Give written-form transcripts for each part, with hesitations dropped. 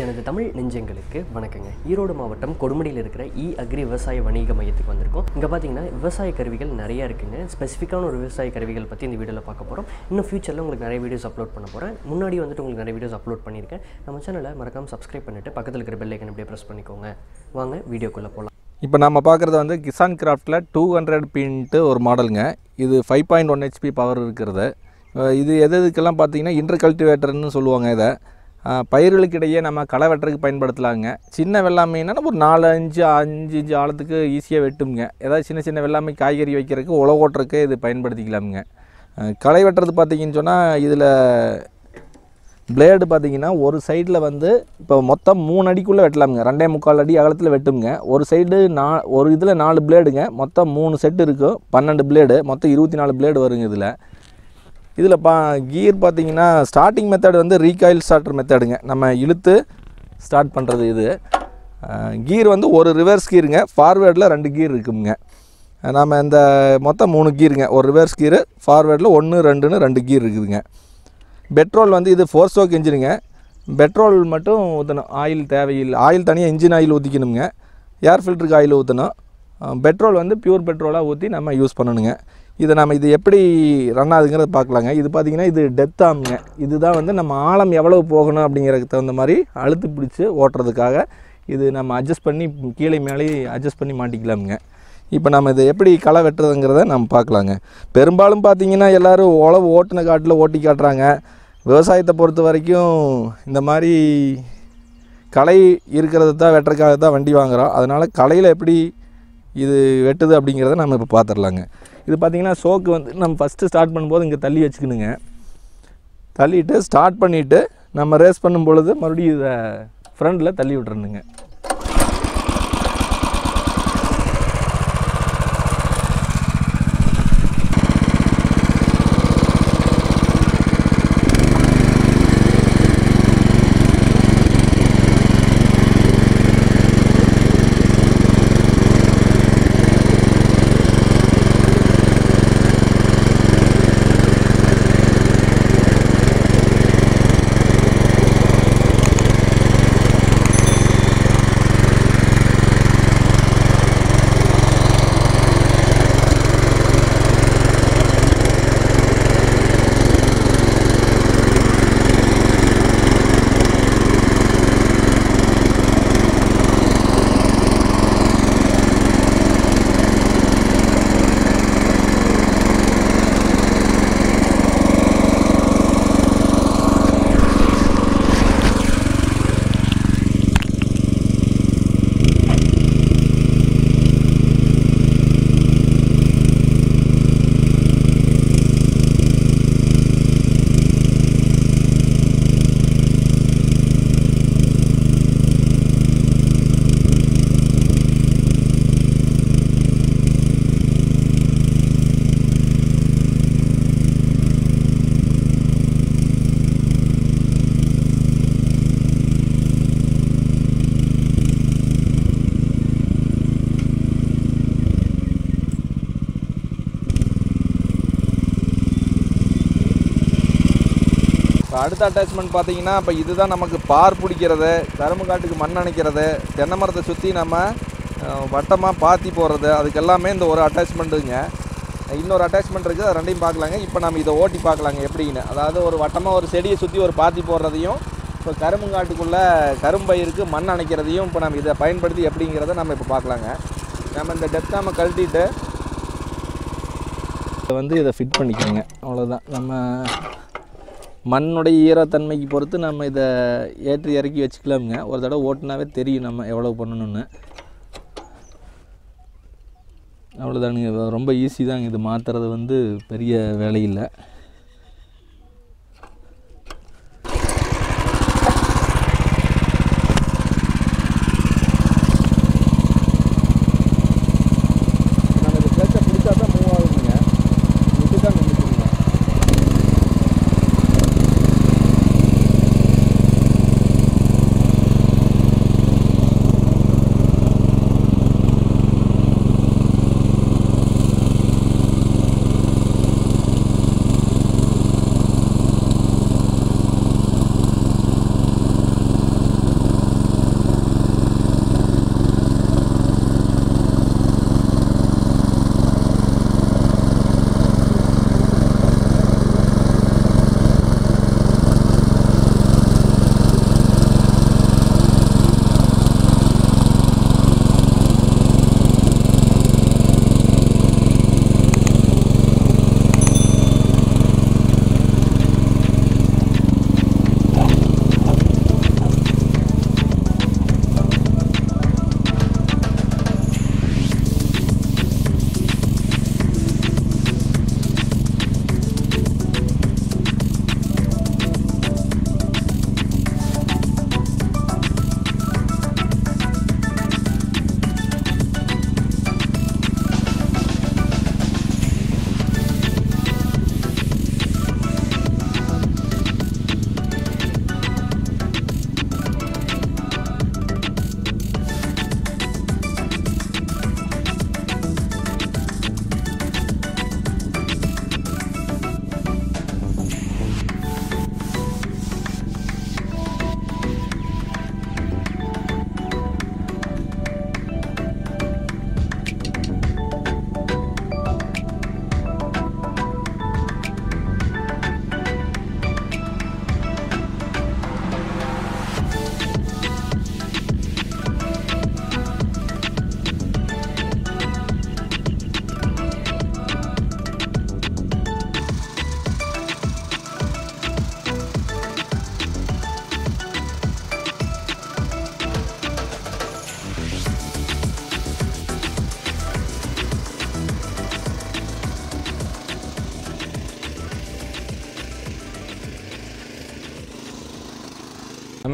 எனது தமிழ் நெஞ்சங்களுக்கு வணக்கங்க. ஈரோடு மாவட்டம் கொடுமுடியில் இருக்கிற அக்ரி விவசாய வணிக மையத்துக்கு வந்திருக்கோம். இங்கே பார்த்தீங்கன்னா விவசாய கருவிகள் நிறையா இருக்குங்க. ஸ்பெசிஃபிக்கான ஒரு விவசாய கருவிகள் பற்றி இந்த வீடியோவில் பார்க்க போகிறோம். இன்னும் ஃபியூச்சரில் உங்களுக்கு நிறைய வீடியோஸ் அப்லோட் பண்ண போகிறேன். முன்னாடி வந்துட்டு உங்களுக்கு நிறைய வீடியோஸ் அப்லோட் பண்ணியிருக்கேன். நம்ம சேனலை மறக்காமல் சப்ஸ்கிரைப் பண்ணிவிட்டு பக்கத்தில் இருக்கிற பெல் ஐக்கன் அப்படியே ப்ரெஸ் பண்ணிக்கோங்க. வாங்க வீடியோக்குள்ளே போகலாம். இப்போ நம்ம பார்க்குறது வந்து கிசான் கிராஃப்டில் 200 பின்ட்டு ஒரு மாடலுங்க. இது 5.1 HP பவர் இருக்கிறது. இது எதுக்கெல்லாம் பார்த்தீங்கன்னா இன்டர் கல்டிவேட்டர்னு சொல்லுவாங்க. இதை பயிர்களுக்கு இடையே நம்ம களை வெட்டுறதுக்கு பயன்படுத்தலாங்க. சின்ன வெள்ளாமைன்னா ஒரு 4-5 இன்ச்சு ஆழத்துக்கு ஈஸியாக வெட்டுங்க. ஏதாவது சின்ன சின்ன வெள்ளாமை காய்கறி வைக்கிறதுக்கு உழவு ஓட்டுறதுக்கு இது பயன்படுத்திக்கலாமுங்க. களை வெட்டுறது பார்த்திங்கன்னு சொன்னால் இதில் பிளேடு பார்த்திங்கன்னா ஒரு சைடில் வந்து இப்போ மொத்தம் 3 அடிக்குள்ளே வெட்டலாமுங்க. 2.25 அடி அகலத்தில் வெட்டுங்க. ஒரு சைடு ஒரு இதில் 4 பிளேடுங்க. மொத்தம் 3 செட்டு இருக்கும். 12 பிளேடு, மொத்தம் 24 பிளேடு வருங்க. இதில் கீர் பார்த்திங்கன்னா ஸ்டார்டிங் மெத்தட் வந்து ரீகாயில் ஸ்டார்டர் மெத்தடுங்க. நம்ம இழுத்து ஸ்டார்ட் பண்ணுறது. இது கீர் வந்து ஒரு ரிவர்ஸ் கீருங்க. ஃபார்வேர்டில் 2 கீர் இருக்குங்க. நம்ம இந்த மொத்தம் 3 கீருங்க. ஒரு ரிவர்ஸ் கீரு, ஃபார்வேர்டில் 1, 2ன்னு 2 கீர் இருக்குதுங்க. பெட்ரோல் வந்து இது 4 ஸ்ட்ரோக் இன்ஜினுங்க. பெட்ரோல் மட்டும் ஊற்றணும். ஆயில் தேவையில்லை. ஆயில் தனியாக இன்ஜின் ஆயில் ஊற்றிக்கணுங்க. ஏர் ஃபில்டருக்கு ஆயில் ஊற்றணும். பெட்ரோல் வந்து பியூர் பெட்ரோலாக ஊற்றி நம்ம யூஸ் பண்ணணுங்க. இது எப்படி ரன் ஆகுதுங்கிறத பார்க்கலாங்க. இது பார்த்திங்கன்னா இது டெப்த் ஆமுங்க. இதுதான் வந்து நம்ம ஆழம் எவ்வளவு போகணும் அப்படிங்கிறதுக்கு தகுந்த மாதிரி அழுத்து பிடிச்சி ஓட்டுறதுக்காக இது நம்ம அட்ஜஸ்ட் பண்ணி கீழே மேலே அட்ஜஸ்ட் பண்ணி மாட்டிக்கலாமுங்க. இப்போ நம்ம இதை எப்படி களை வெட்டுறதுங்கிறத நம்ம பார்க்கலாங்க. பெரும்பாலும் பார்த்திங்கன்னா எல்லோரும் உழவு ஓட்டின காட்டில் ஓட்டி காட்டுறாங்க. விவசாயத்தை பொறுத்த வரைக்கும் இந்த மாதிரி களை இருக்கிறத தான் வெட்டுறதுக்காக தான் வண்டி வாங்குகிறோம். அதனால் களையில் எப்படி இது வெட்டுது அப்படிங்கிறத நம்ம இப்போ பார்த்துடலாங்க. இது பார்த்திங்கன்னா சோக்கு வந்து நம்ம ஃபஸ்ட்டு ஸ்டார்ட் பண்ணும்போது இங்கே தள்ளி வச்சுக்கணுங்க. தள்ளிட்டு ஸ்டார்ட் பண்ணிவிட்டு நம்ம ரேஸ் பண்ணும் பொழுது மறுபடியும் இதை ஃப்ரண்டில் தள்ளி விட்டுறணுங்க. அடுத்த அட்டாச்மெண்ட் பார்த்திங்கன்னா இப்போ இதுதான் நமக்கு பார் பிடிக்கிறது, கரும்பு காட்டுக்கு மண் அணைக்கிறது, தென்னை மரத்தை சுற்றி நம்ம வட்டமாக பாத்தி போடுறது, அதுக்கு எல்லாமே இந்த ஒரு அட்டாச்மெண்ட்டுங்க. இன்னொரு அட்டாச்மெண்ட் இருக்குது. அது ரெண்டையும் பார்க்கலாங்க. இப்போ நம்ம இதை ஓட்டி பார்க்கலாங்க எப்படின்னு. அதாவது ஒரு வட்டமாக ஒரு செடியை சுற்றி ஒரு பாத்தி போடுறதையும், இப்போ கரும்புங்காட்டுக்குள்ளே கரும்பயிருக்கு மண் அணைக்கிறதையும் இப்போ நம்ம இதை பயன்படுத்தி எப்படிங்கிறத நம்ம இப்போ பார்க்கலாங்க. நம்ம இந்த டெப்த் நம்ம கழட்டிட்டு இதை ஃபிட் பண்ணிக்கோங்க. அவ்வளோதான். நம்ம மண்ணுடைய ஈரத்தன்மைக்கு பொறுத்து நம்ம இதை ஏற்றி இறக்கி வச்சுக்கலாமுங்க. ஒரு தடவை ஓட்டுனாவே தெரியும் நம்ம எவ்வளோ பண்ணணுன்னு. அவ்வளோதானுங்க. ரொம்ப ஈஸி தாங்க. இது மாற்றுறது பெரிய வேலையில்லை. நம்ம இது கிளச்சை பிடிச்சா தான் மூவ் ஆகுதுங்க. விட்டு தான் நின்றுக்குங்க.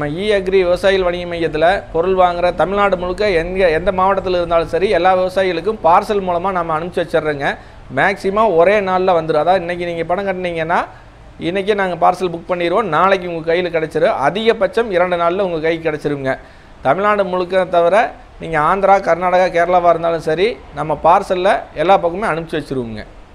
நம்ம அக்ரி விவசாயிகள் வணிக மையத்தில் பொருள் வாங்குகிற தமிழ்நாடு முழுக்க எந்த மாவட்டத்தில் இருந்தாலும் சரி எல்லா விவசாயிகளுக்கும் பார்சல் மூலமாக நம்ம அனுப்பிச்சி வச்சிடுறோங்க. மேக்ஸிமம் ஒரே நாளில் வந்துடும். அதாவது இன்றைக்கி நீங்கள் பணம் கட்டினீங்கன்னா இன்றைக்கே நாங்கள் பார்சல் புக் பண்ணிடுவோம், நாளைக்கு உங்கள் கையில் கிடச்சிரும். அதிகபட்சம் 2 நாளில் உங்கள் கைக்கு கிடச்சிருங்க. தமிழ்நாடு முழுக்க தவிர நீங்கள் ஆந்திரா, கர்நாடகா, கேரளாவாக இருந்தாலும் சரி நம்ம பார்சலில் எல்லா பக்கமே அனுப்பிச்சி வச்சுருவோங்க.